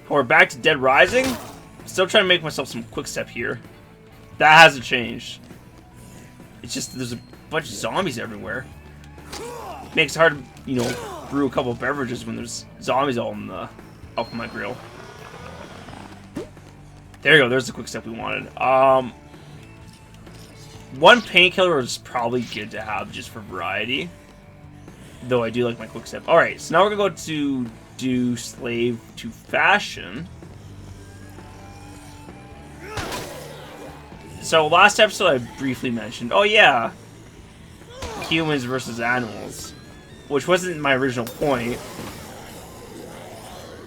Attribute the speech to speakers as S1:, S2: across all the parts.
S1: We're back to Dead Rising. Still trying to make myself some quick step here. That hasn't changed. It's just there's a bunch of zombies everywhere. Makes it hard to, you know, brew a couple of beverages when there's zombies all in the up on my grill. There you go. There's the quick step we wanted. One painkiller is probably good to have just for variety. Though I do like my quick step. Alright, so now we're going to go to do Slave to Fashion. So last episode I briefly mentioned, oh yeah, humans versus animals. Which wasn't my original point.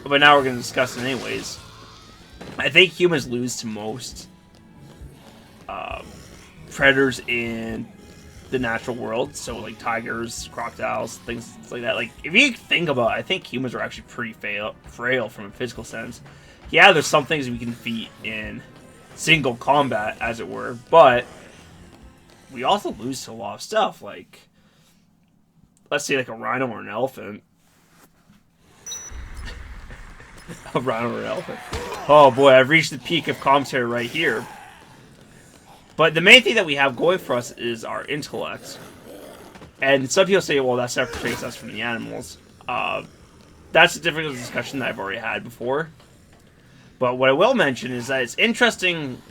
S1: But now we're going to discuss it anyways. I think humans lose to most predators in the natural world. So like tigers, crocodiles, things like that. Like if you think about it, I think humans are actually pretty frail from a physical sense. Yeah, there's some things we can defeat in single combat, as it were. But we also lose to a lot of stuff. Like, let's say like a rhino or an elephant. A rhino or an elephant. Oh boy, I've reached the peak of commentary right here. But the main thing that we have going for us is our intellect. And some people say, well, that separates us from the animals. That's a different discussion that I've already had before. But what I will mention is that it's interesting,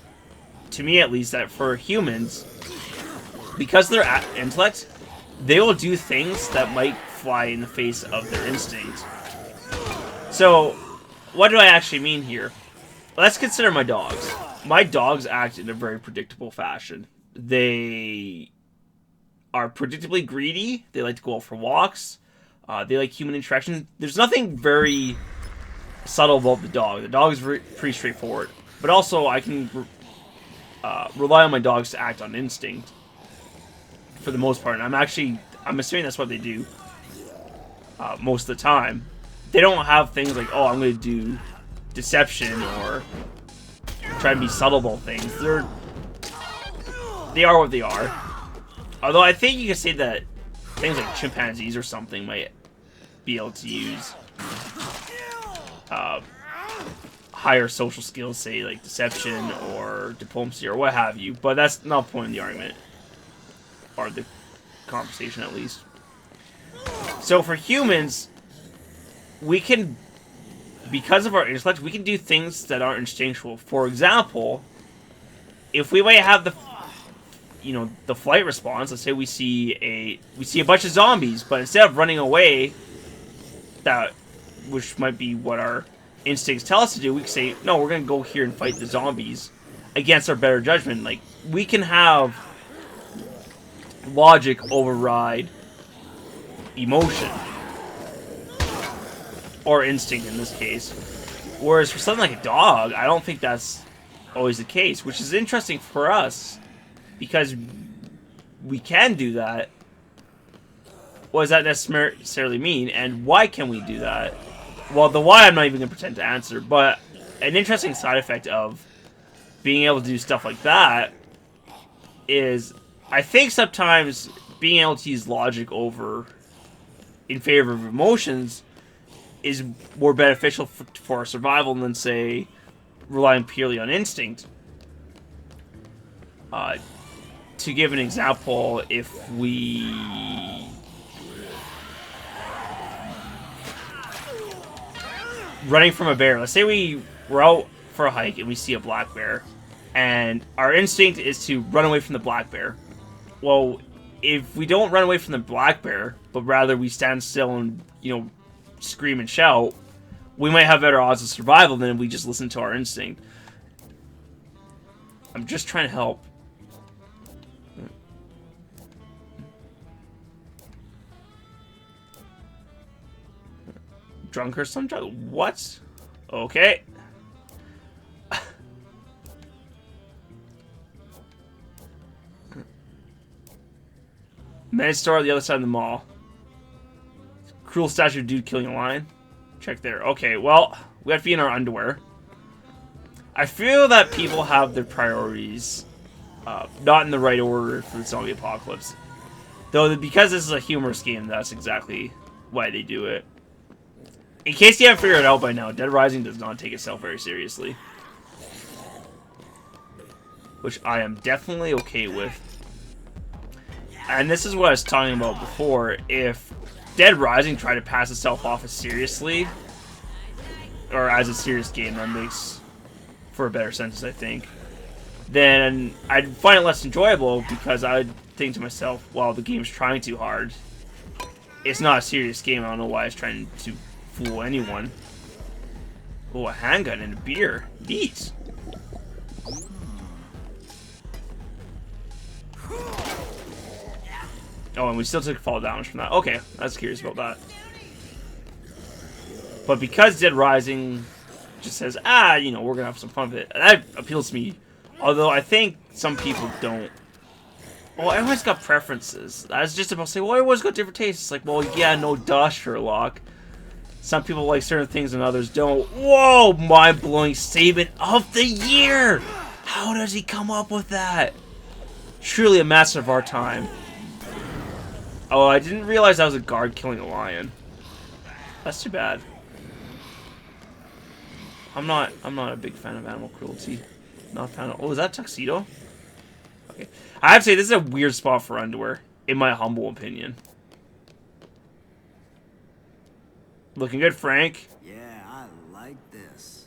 S1: to me at least, that for humans, because of their intellect, they will do things that might fly in the face of their instinct. So, what do I actually mean here? Let's consider my dogs. My dogs act in a very predictable fashion. They are predictably greedy. They like to go out for walks. They like human interaction. There's nothing very subtle about the dog. The dog is pretty straightforward. But also, I can rely on my dogs to act on instinct for the most part. And I'm assuming that's what they do most of the time. They don't have things like, oh, I'm going to do deception or try and be subtle about things. They are what they are. Although I think you can say that things like chimpanzees or something might be able to use higher social skills, say like deception or diplomacy or what have you. But that's not the point of the argument. Or the conversation, at least. So for humans, we can, because of our intellect, we can do things that aren't instinctual. For example, if we might have the flight response, let's say we see a bunch of zombies, but instead of running away, which might be what our instincts tell us to do, we can say, no, we're going to go here and fight the zombies against our better judgment. Like, we can have logic override emotion. Or instinct in this case. Whereas for something like a dog, I don't think that's always the case. Which is interesting for us. Because we can do that. What does that necessarily mean? And why can we do that? Well, the why I'm not even going to pretend to answer. But an interesting side effect of being able to do stuff like that is, I think sometimes being able to use logic in favor of emotions is more beneficial for our survival than, say, relying purely on instinct. To give an example, if we running from a bear, let's say we're out for a hike and we see a black bear, and our instinct is to run away from the black bear. Well, if we don't run away from the black bear, but rather we stand still and, scream and shout, we might have better odds of survival than if we just listen to our instinct. I'm just trying to help. Drunk or some drug? What? Okay. Men's store on the other side of the mall. Cruel statue of dude killing a lion. Check there. Okay, well, we have to be in our underwear. I feel that people have their priorities not in the right order for the zombie apocalypse. Though, because this is a humorous game, that's exactly why they do it. In case you haven't figured it out by now, Dead Rising does not take itself very seriously. Which I am definitely okay with. And this is what I was talking about before. If Dead Rising tried to pass itself off as seriously, or as a serious game, that makes for a better sentence, I think, then I'd find it less enjoyable because I'd think to myself, well, the game's trying too hard. It's not a serious game. I don't know why it's trying to fool anyone. Oh, a handgun and a beer. Neat. Oh, and we still took fall damage from that. Okay, I was curious about that. But because Dead Rising just says, you know, we're gonna have some fun with it, that appeals to me. Although I think some people don't. Well, everyone's got preferences. I was just about to say, well, everyone's got different tastes. It's like, well, yeah, no duh, Sherlock. Some people like certain things and others don't. Whoa, mind-blowing statement of the year! How does he come up with that? Truly a master of our time. Oh, I didn't realize that was a guard killing a lion. That's too bad. I'm not a big fan of animal cruelty. Not a fan of. Oh, is that Tuxedo? Okay. I have to say this is a weird spot for underwear, in my humble opinion. Looking good, Frank.
S2: Yeah, I like this.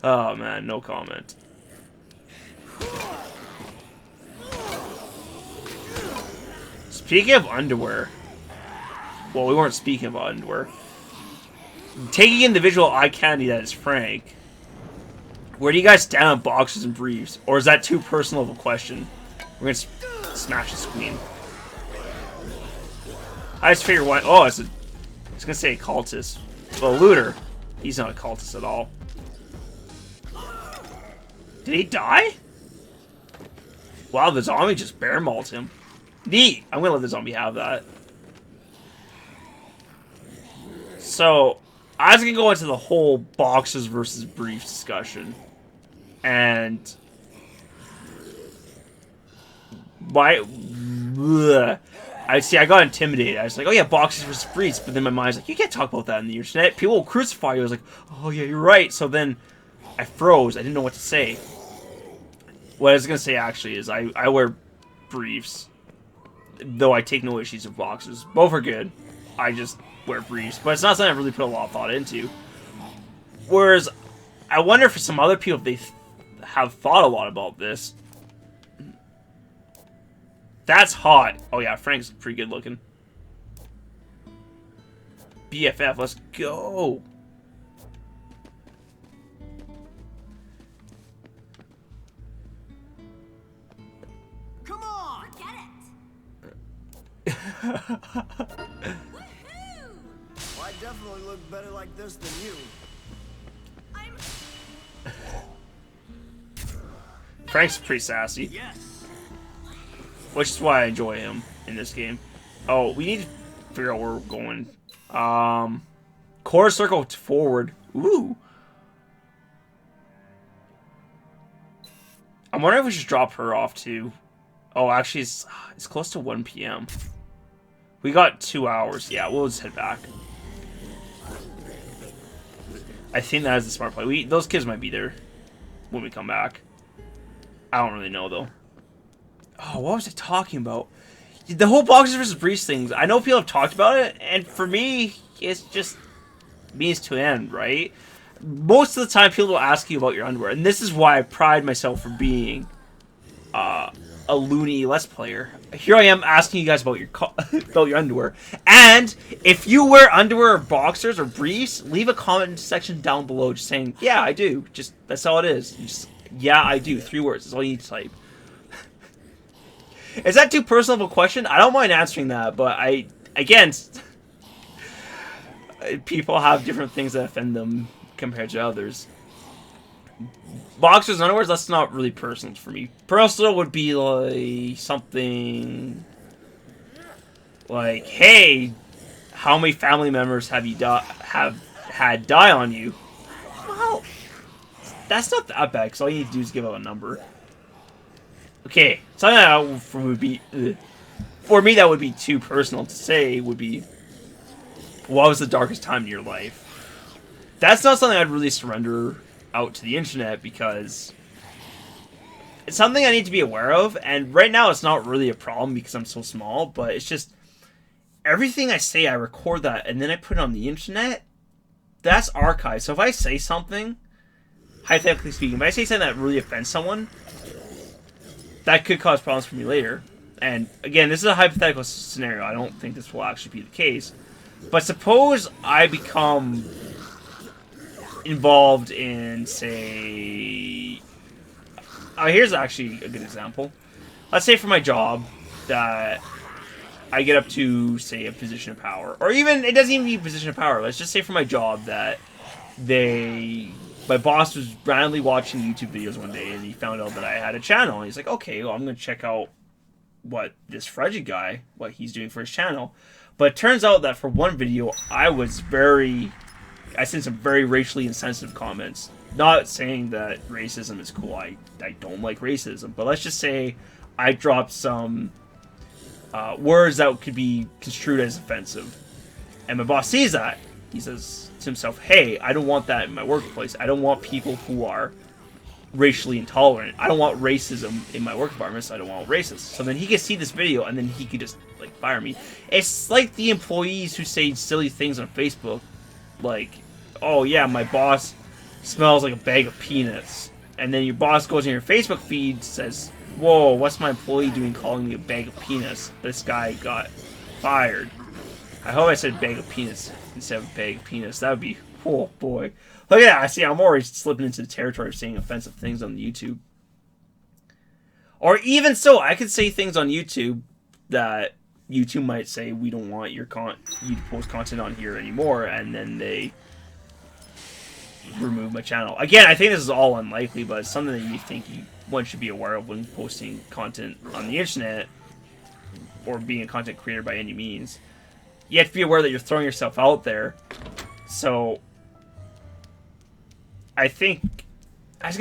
S1: Oh man, no comment. Speaking of underwear, well, we weren't speaking about underwear. Taking in the visual eye candy that is Frank, where do you guys stand on boxers and briefs? Or is that too personal of a question? We're gonna smash the screen. I just figured what. Oh, I was gonna say a cultist. Well, looter. He's not a cultist at all. Did he die? Wow, the zombie just bear mauled him. Neat. I'm gonna let the zombie have that. So, I was gonna go into the whole boxers versus briefs discussion, and I got intimidated. I was like, oh yeah, boxers versus briefs, but then my mind's like, you can't talk about that on the internet. People will crucify you. I was like, oh yeah, you're right. So then I froze. I didn't know what to say. What I was gonna say actually is I wear briefs, though I take no issues with boxers. Both are good. I just wear briefs, but it's not something I really put a lot of thought into. Whereas, I wonder for some other people if they have thought a lot about this. That's hot. Oh yeah, Frank's pretty good looking. BFF, let's go.
S2: Come on, get it. Well, I definitely look better like this than you.
S1: Frank's pretty sassy.
S2: Yes.
S1: Which is why I enjoy him in this game. Oh, we need to figure out where we're going. Quarter circle forward. Ooh. I'm wondering if we should drop her off too. Oh, actually, it's close to 1 p.m. We got 2 hours. Yeah, we'll just head back. I think that is the smart play. Those kids might be there when we come back. I don't really know, though. Oh, what was I talking about? The whole boxers versus briefs things. I know people have talked about it, and for me, it's just means to end, right? Most of the time, people will ask you about your underwear, and this is why I pride myself for being a loony Let's Player. Here I am asking you guys about your underwear. And if you wear underwear or boxers or briefs, leave a comment section down below just saying, yeah, I do. Just that's all it is. Just, yeah, I do. 3 words. That's all you need to type. Is that too personal of a question? I don't mind answering that, but again, people have different things that offend them compared to others. Boxers and underwear, that's not really personal for me. Personal would be like something like, hey, how many family members have you have had die on you? Well, that's not that bad, because all you need to do is give out a number. Okay, something that would be for me that would be too personal to say would be what was the darkest time in your life? That's not something I'd really surrender out to the internet because it's something I need to be aware of, and right now it's not really a problem because I'm so small, but it's just everything I say, I record that and then I put it on the internet. That's archived. So if I say something, hypothetically speaking, if I say something that really offends someone, that could cause problems for me later. And again, this is a hypothetical scenario. I don't think this will actually be the case. But suppose I become involved in, say... here's actually a good example. Let's say for my job that I get up to, say, a position of power. Or even, it doesn't even be a position of power. Let's just say for my job that my boss was randomly watching YouTube videos one day and he found out that I had a channel. And he's like, okay, well, I'm going to check out what this Frigid guy, what he's doing for his channel. But it turns out that for one video, I sent some very racially insensitive comments. Not saying that racism is cool. I don't like racism. But let's just say I dropped some words that could be construed as offensive. And my boss sees that. He says to himself, hey, I don't want that in my workplace. I don't want people who are racially intolerant. I don't want racism in my work environment, so I don't want racists. So then he could see this video, and then he could just, like, fire me. It's like the employees who say silly things on Facebook, like, oh yeah, my boss smells like a bag of peanuts. And then your boss goes in your Facebook feed, says, whoa, what's my employee doing calling me a bag of peanuts? This guy got fired. I hope I said bag of peanuts instead of bag of peanuts. That would be, oh boy. Look at that. See, I'm already slipping into the territory of saying offensive things on YouTube. Or even so, I could say things on YouTube that YouTube might say, we don't want you to post content on here anymore, and then they remove my channel. Again, I think this is all unlikely, but it's something that you think one should be aware of when posting content on the internet, or being a content creator by any means. You have to be aware that you're throwing yourself out there. So I think it's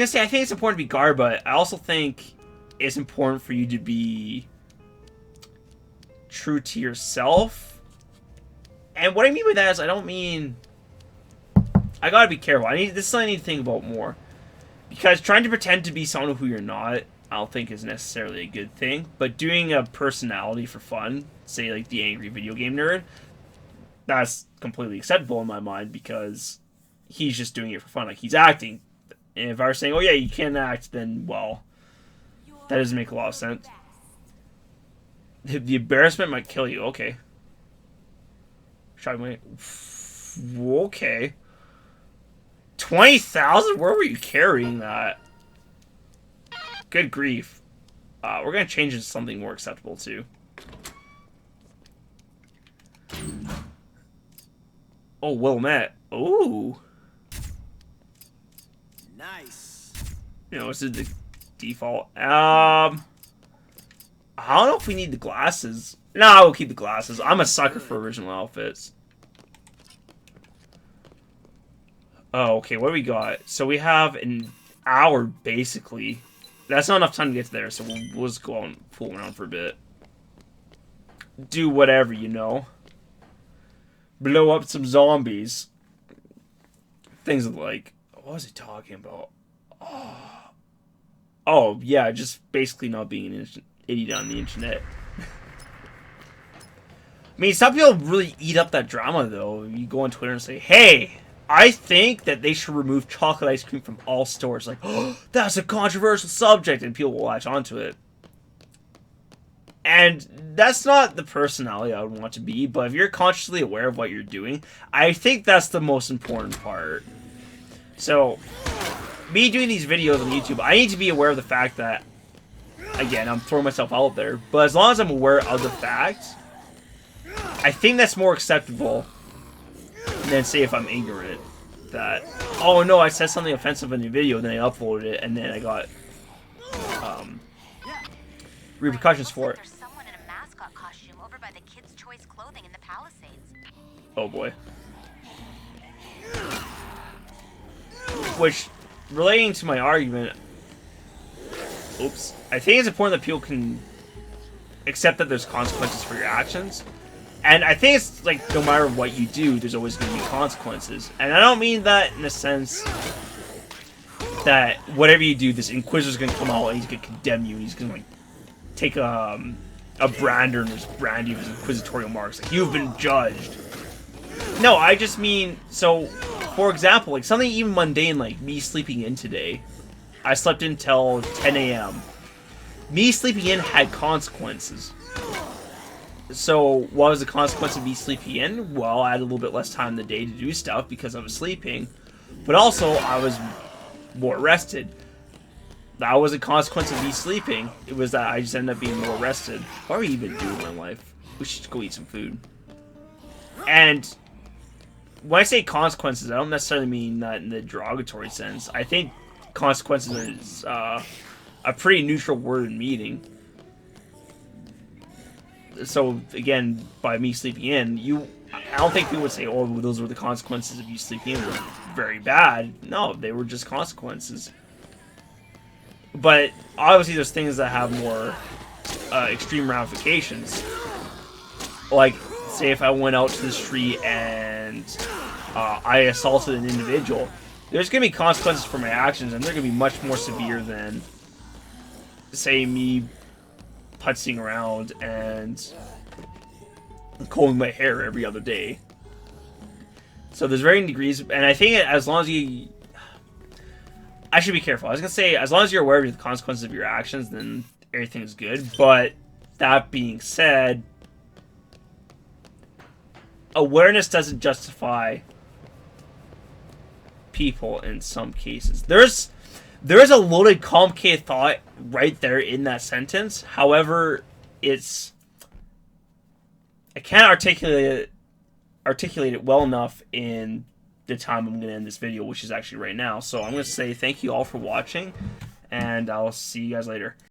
S1: important to be guarded, but I also think it's important for you to be true to yourself. And what I mean by that is, I don't mean... I gotta be careful. This is something I need to think about more. Because trying to pretend to be someone who you're not, I don't think is necessarily a good thing. But doing a personality for fun, say like the angry video game nerd, that's completely acceptable in my mind because he's just doing it for fun. Like, he's acting. And if I were saying, oh yeah, you can't act, then, well, that doesn't make a lot of sense. The embarrassment might kill you. Okay. Okay. 20,000? Where were you carrying that? Good grief. We're gonna change it to something more acceptable, too. Oh, Willamette. Ooh.
S2: Nice.
S1: You know, this is the default. I don't know if we need the glasses. No, we'll keep the glasses. I'm a sucker for original outfits. Oh, okay, what do we got? So we have an hour, basically. That's not enough time to get to there, so we'll just go on fooling around for a bit. Do whatever, you know. Blow up some zombies. Things like... What was he talking about? Oh, yeah, just basically not being an idiot on the internet. I mean, some people really eat up that drama, though. You go on Twitter and say, hey, I think that they should remove chocolate ice cream from all stores. Like, oh, that's a controversial subject, and people will latch onto it. And that's not the personality I would want to be, but if you're consciously aware of what you're doing, I think that's the most important part. So, me doing these videos on YouTube, I need to be aware of the fact that, again, I'm throwing myself out there, but as long as I'm aware of the fact, I think that's more acceptable than, say, if I'm ignorant. That, oh no, I said something offensive in the video, then I uploaded it, and then I got repercussions for it.
S3: Someone in a mascot costume over by the Kids' Choice Clothing in the Palisades.
S1: Oh boy. Which, relating to my argument, oops, I think it's important that people can accept that there's consequences for your actions. And I think it's like no matter what you do, there's always going to be consequences. And I don't mean that in the sense that whatever you do, this Inquisitor's going to come out and he's going to condemn you. And he's going to like take a brander and just brand you with inquisitorial marks. Like, you've been judged. No, I just mean, so, for example, like something even mundane like me sleeping in today. I slept in till 10 a.m. Me sleeping in had consequences. So, what was the consequence of me sleeping in? Well, I had a little bit less time in the day to do stuff because I was sleeping. But also, I was more rested. That was a consequence of me sleeping. It was that I just ended up being more rested. What are we even doing in my life? We should go eat some food. And when I say consequences, I don't necessarily mean that in the derogatory sense. I think consequences is a pretty neutral word in meaning. So, again, by me sleeping in, I don't think people would say, oh, those were the consequences of you sleeping in. They were very bad. No, they were just consequences. But, obviously, there's things that have more extreme ramifications. Like, say if I went out to the street and I assaulted an individual, there's going to be consequences for my actions, and they're going to be much more severe than, say, me putzing around and combing my hair every other day. So there's varying degrees, and I think as long as you... I should be careful. I was going to say, as long as you're aware of the consequences of your actions, then everything's good. But that being said, awareness doesn't justify people in some cases. There is a loaded, complicated thought right there in that sentence. However, I can't articulate it well enough in the time I'm going to end this video, which is actually right now. So I'm going to say thank you all for watching, and I'll see you guys later.